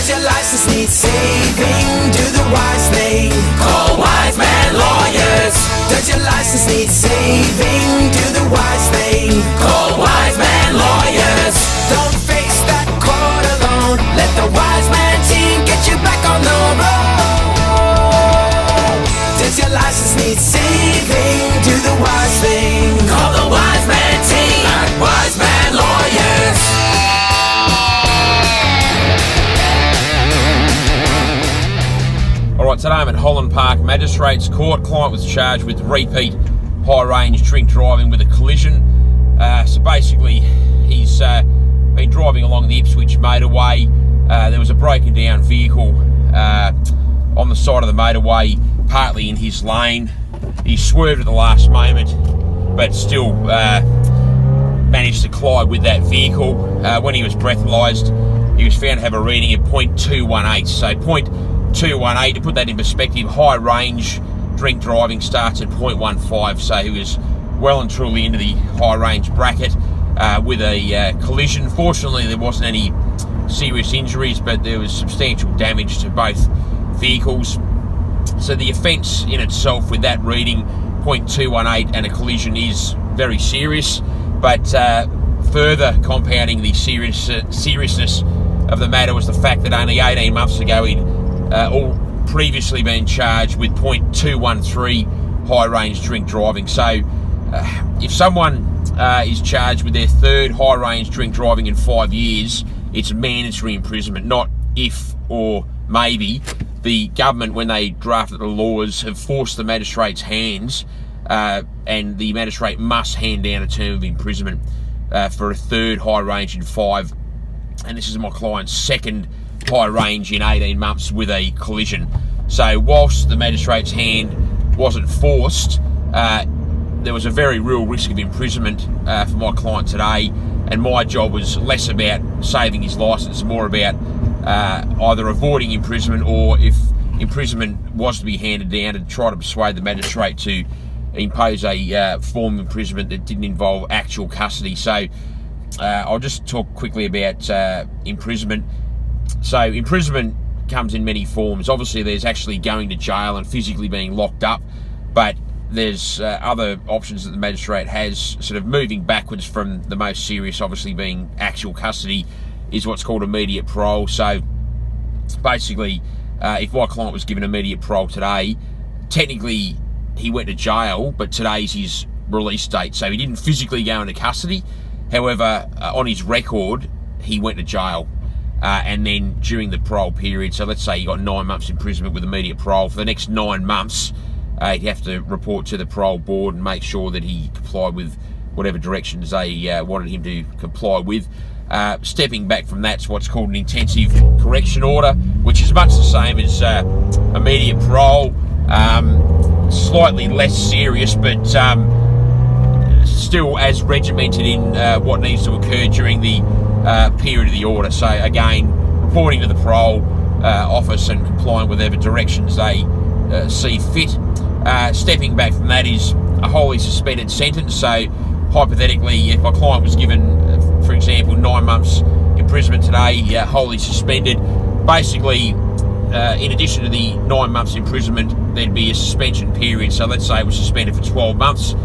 Does your license need saving? Do the wise thing. Call Wise Man Lawyers. Does your license need saving? Do the wise thing. Call Wise Man Lawyers. Don't face that court alone. Let the Wise Man team get you back on the road. Does your license need saving? Do the wise thing. Call the Wise Man team at Wise Man Lawyers. Alright, today I'm at Holland Park Magistrates Court. Client was charged with repeat high-range drink driving with a collision. So basically, he's been driving along the Ipswich motorway. There was a broken down vehicle on the side of the motorway, partly in his lane. He swerved at the last moment, but still managed to collide with that vehicle. When he was breathalyzed, he was found to have a reading of .218. So .218, to put that in perspective, high range drink driving starts at .15, so he was well and truly into the high range bracket with a collision. Fortunately, there wasn't any serious injuries, but there was substantial damage to both vehicles. So the offence in itself with that reading, .218, and a collision is very serious, but further compounding the seriousness of the matter was the fact that only 18 months ago he'd all previously been charged with .213 high-range drink driving. So if someone is charged with their third high-range drink driving in 5 years, it's mandatory imprisonment, not if or maybe. The government, when they drafted the laws, have forced the magistrate's hands, and the magistrate must hand down a term of imprisonment for a third high-range in 5. And this is my client's second high range in 18 months with a collision. So whilst the magistrate's hand wasn't forced, there was a very real risk of imprisonment for my client today, and my job was less about saving his licence, more about either avoiding imprisonment, or if imprisonment was to be handed down, to try to persuade the magistrate to impose a form of imprisonment that didn't involve actual custody. So I'll just talk quickly about imprisonment. So imprisonment comes in many forms. Obviously there's actually going to jail and physically being locked up, but there's other options that the magistrate has, sort of moving backwards from the most serious, obviously being actual custody, is what's called immediate parole. So basically, if my client was given immediate parole today, technically he went to jail, but today's his release date. So he didn't physically go into custody. However, on his record, he went to jail. And then during the parole period, so let's say he got 9 months imprisonment with immediate parole, for the next 9 months, he'd have to report to the parole board and make sure that he complied with whatever directions they wanted him to comply with. Stepping back from that's what's called an intensive correction order, which is much the same as immediate parole, slightly less serious, but still as regimented in what needs to occur during the period of the order. So again, reporting to the parole office and complying with whatever directions they see fit. Stepping back from that is a wholly suspended sentence. So hypothetically, if my client was given, for example, 9 months imprisonment today, wholly suspended, basically in addition to the 9 months imprisonment, there'd be a suspension period. So let's say it was suspended for 12 months.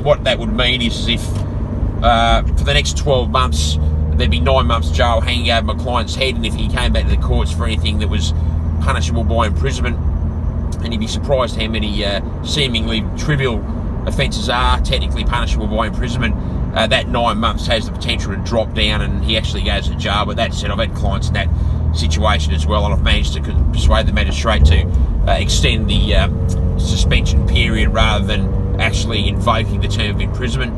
What that would mean is if for the next 12 months there'd be 9 months jail hanging over my client's head, and if he came back to the courts for anything that was punishable by imprisonment, and you'd be surprised how many seemingly trivial offences are technically punishable by imprisonment, that 9 months has the potential to drop down and he actually goes to jail. But that said, I've had clients in that situation as well, and I've managed to persuade the magistrate to extend the suspension period rather than actually invoking the term of imprisonment.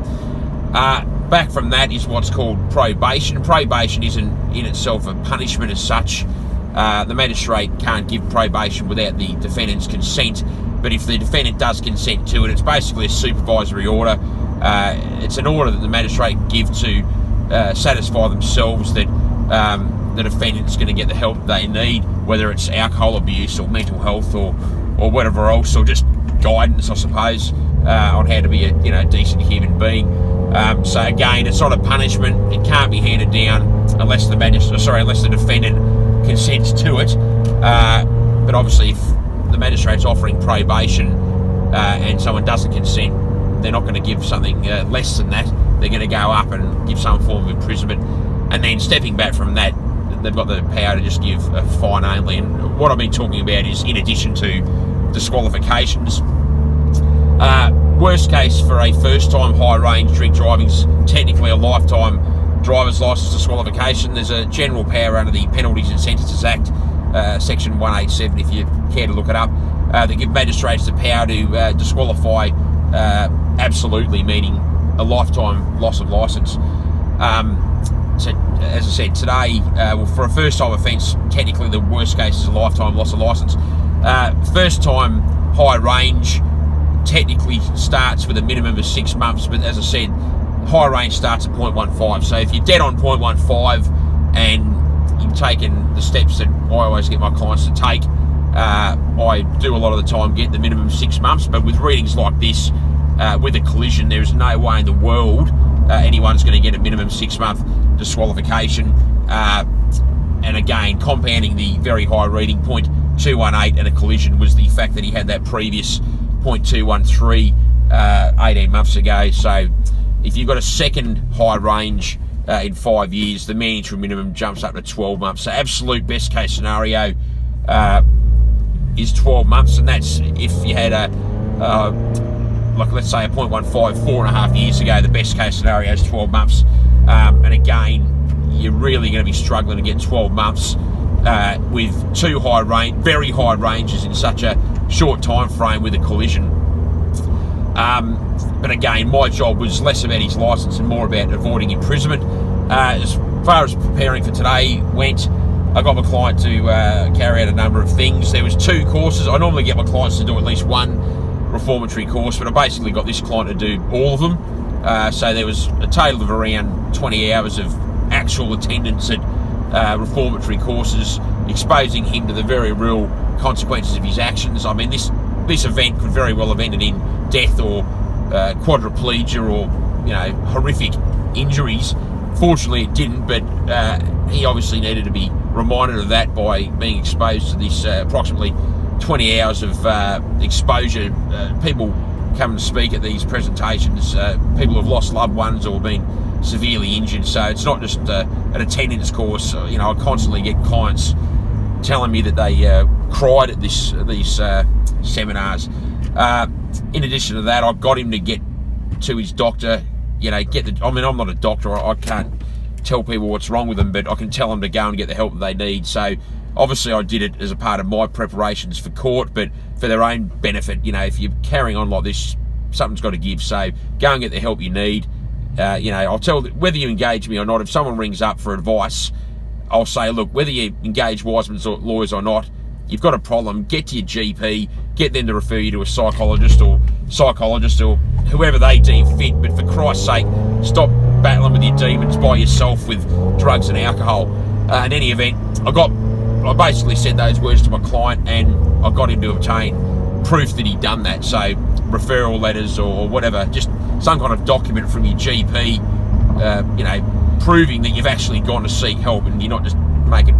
Back from that is what's called probation. Probation isn't in itself a punishment as such. The magistrate can't give probation without the defendant's consent, but if the defendant does consent to it, it's basically a supervisory order. It's an order that the magistrate can give to satisfy themselves that the defendant's going to get the help they need, whether it's alcohol abuse or mental health or whatever else, or just guidance, I suppose, on how to be a decent human being. So again, it's not a punishment. It can't be handed down unless the defendant consents to it. But obviously, if the magistrate's offering probation and someone doesn't consent, they're not going to give something less than that. They're going to go up and give some form of imprisonment. And then stepping back from that, they've got the power to just give a fine only. And what I've been talking about is in addition to disqualifications. Worst case for a first-time high-range drink driving is technically a lifetime driver's licence disqualification. There's a general power under the Penalties and Sentences Act, Section 187, if you care to look it up, that give magistrates the power to disqualify absolutely, meaning a lifetime loss of licence. So, as I said, today, for a first-time offence, technically the worst case is a lifetime loss of licence. First-time high-range technically starts with a minimum of 6 months, but as I said, high range starts at 0.15. So if you're dead on 0.15 and you've taken the steps that I always get my clients to take, I do a lot of the time get the minimum 6 months. But with readings like this, with a collision, there is no way in the world anyone's going to get a minimum 6 month disqualification. And again, compounding the very high reading, 0.218, and a collision was the fact that he had that previous 0.213 18 months ago. So if you've got a second high range in 5 years, the mandatory minimum jumps up to 12 months. So absolute best case scenario is 12 months, and that's if you had a like let's say a 0.15 4.5 years ago. The best case scenario is 12 months, and again, you're really going to be struggling to get 12 months with two very high ranges in such a short time frame with a collision. But again, my job was less about his licence and more about avoiding imprisonment. As far as preparing for today went, I got my client to carry out a number of things. There was 2 courses. I normally get my clients to do at least one reformatory course, but I basically got this client to do all of them. So there was a total of around 20 hours of actual attendance at reformatory courses, exposing him to the very real consequences of his actions. I mean, this event could very well have ended in death or quadriplegia or horrific injuries. Fortunately, it didn't, but he obviously needed to be reminded of that by being exposed to this approximately 20 hours of exposure. People come to speak at these presentations. People have lost loved ones or been severely injured, so it's not just an attendance course. I constantly get clients telling me that they cried at these seminars. In addition to that, I've got him to get to his doctor. I'm not a doctor. I can't tell people what's wrong with them, but I can tell them to go and get the help that they need. So obviously I did it as a part of my preparations for court, but for their own benefit. If you're carrying on like this, something's got to give. So go and get the help you need. I'll tell whether you engage me or not. If someone rings up for advice, I'll say, look, whether you engage Wiseman's lawyers or not, you've got a problem, get to your GP, get them to refer you to a psychologist or whoever they deem fit. But for Christ's sake, stop battling with your demons by yourself with drugs and alcohol. In any event, I basically said those words to my client, and I got him to obtain proof that he'd done that. So referral letters or whatever, just some kind of document from your GP, proving that you've actually gone to seek help and you're not just making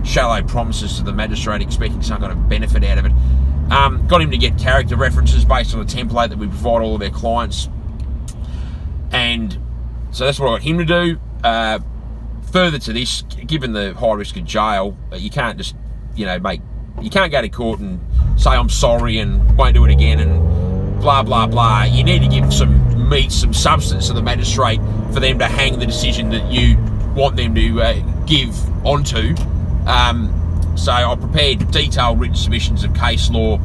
shallow promises to the magistrate expecting some kind of benefit out of it. Got him to get character references based on the template that we provide all of our clients, and so that's what I got him to do. Further to this, given the high risk of jail, you can't just you can't go to court and say I'm sorry and won't do it again and blah blah blah. You need to give some meat, some substance to the magistrate for them to hang the decision that you want them to give onto. So I prepared detailed written submissions of case law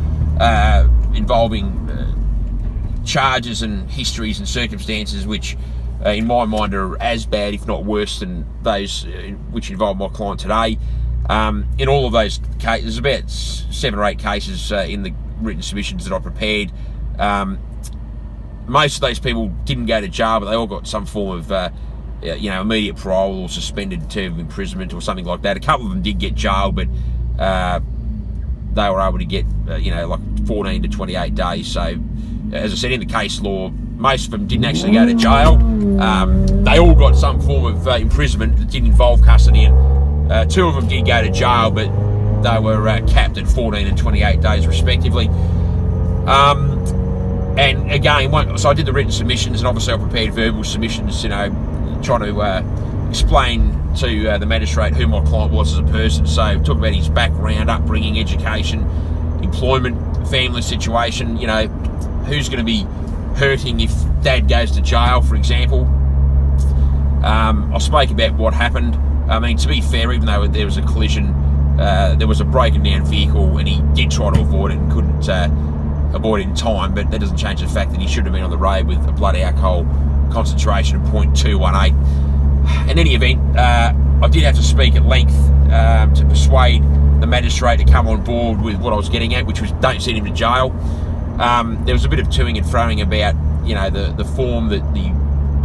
involving charges and histories and circumstances which in my mind are as bad if not worse than those which involve my client today. In all of those cases, there's about 7 or 8 cases in the written submissions that I prepared. Most of those people didn't go to jail, but they all got some form of immediate parole or suspended term of imprisonment or something like that. A couple of them did get jail, but they were able to get like 14 to 28 days. So as I said, in the case law, most of them didn't actually go to jail. They all got some form of imprisonment that didn't involve custody, and Two of them did go to jail, but they were capped at 14 and 28 days respectively. And again, so I did the written submissions, and obviously I prepared verbal submissions, trying to explain to the magistrate who my client was as a person. So talk about his background, upbringing, education, employment, family situation, who's going to be hurting if dad goes to jail, for example. I spoke about what happened. I mean, to be fair, even though there was a collision, there was a broken down vehicle, and he did try to avoid it and couldn't avoid it in time, but that doesn't change the fact that he should have been on the road with a blood alcohol concentration of 0.218. In any event, I did have to speak at length to persuade the magistrate to come on board with what I was getting at, which was don't send him to jail. There was a bit of toing and froing about, the form that the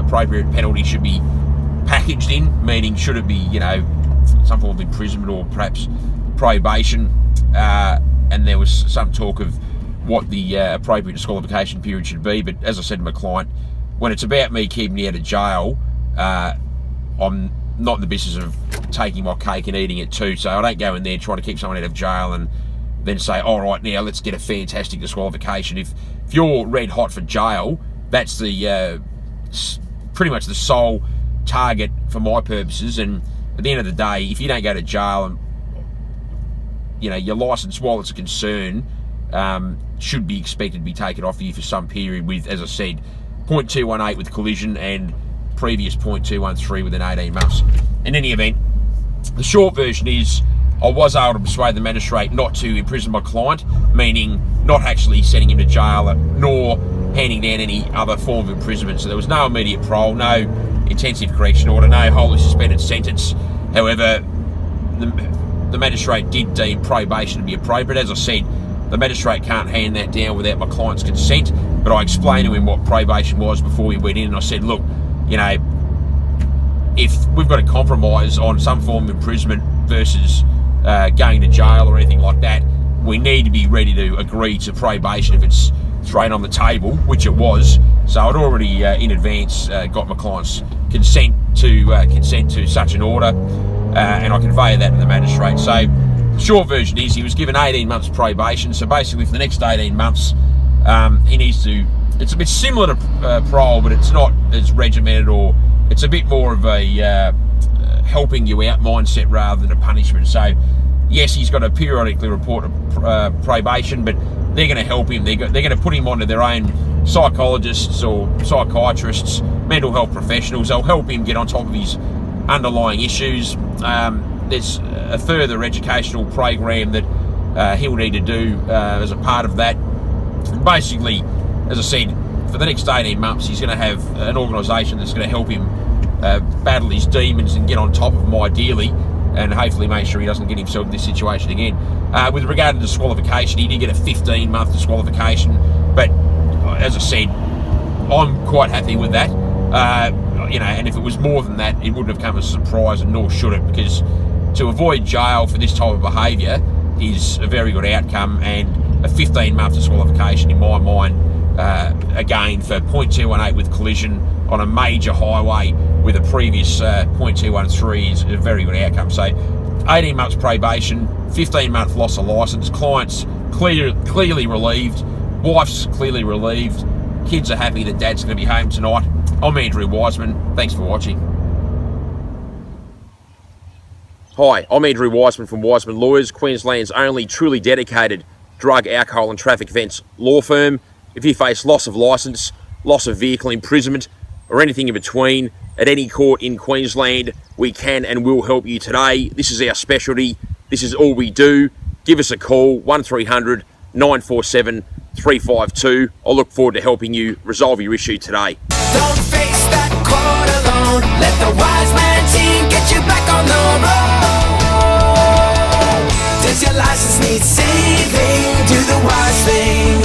appropriate penalty should be packaged in, meaning should it be, some form of imprisonment or perhaps probation, and there was some talk of what the appropriate disqualification period should be. But as I said to my client, when it's about me keeping you out of jail, I'm not in the business of taking my cake and eating it too. So I don't go in there trying to keep someone out of jail and then say, all right, now let's get a fantastic disqualification. If you're red hot for jail, that's the pretty much the sole target for my purposes. And at the end of the day, if you don't go to jail, and your license, while it's a concern, should be expected to be taken off you for some period with, as I said, 0.218 with collision and previous 0.213 within 18 months. In any event, the short version is I was able to persuade the magistrate not to imprison my client, meaning not actually sending him to jail nor handing down any other form of imprisonment. So there was no immediate parole, no intensive correction order, no wholly suspended sentence. However, the magistrate did deem probation to be appropriate. As I said, the magistrate can't hand that down without my client's consent, but I explained to him what probation was before we went in, and I said, look, if we've got to compromise on some form of imprisonment versus going to jail or anything like that, we need to be ready to agree to probation if it's thrown on the table, which it was. So I'd already in advance got my client's consent to such an order, and I conveyed that to the magistrate. So short version is he was given 18 months probation. So basically for the next 18 months, he needs to, it's a bit similar to parole, but it's not as regimented, or it's a bit more of a helping you out mindset rather than a punishment. So yes, he's got to periodically report to probation, but they're going to help him. They're going to put him onto their own psychologists or psychiatrists, mental health professionals. They'll help him get on top of his underlying issues. There's a further educational program that he'll need to do as a part of that. And basically, as I said, for the next 18 months, he's going to have an organisation that's going to help him battle his demons and get on top of them ideally, and hopefully make sure he doesn't get himself in this situation again. With regard to disqualification, he did get a 15-month disqualification, but as I said, I'm quite happy with that. And if it was more than that, it wouldn't have come as a surprise, and nor should it, because to avoid jail for this type of behaviour is a very good outcome, and a 15-month disqualification in my mind, again, for 0.218 with collision on a major highway with a previous 0.213 is a very good outcome. So 18 months probation, 15-month loss of licence, clients clearly relieved, wife's clearly relieved, kids are happy that dad's going to be home tonight. I'm Andrew Wiseman, thanks for watching. Hi, I'm Andrew Wiseman from Wiseman Lawyers, Queensland's only truly dedicated drug, alcohol and traffic offence law firm. If you face loss of licence, loss of vehicle, imprisonment or anything in between at any court in Queensland, we can and will help you today. This is our specialty. This is all we do. Give us a call, 1300 947 352. I look forward to helping you resolve your issue today. Don't face that court alone. Let the wise man team get you back on the road. Does your license need saving? Do the wise thing.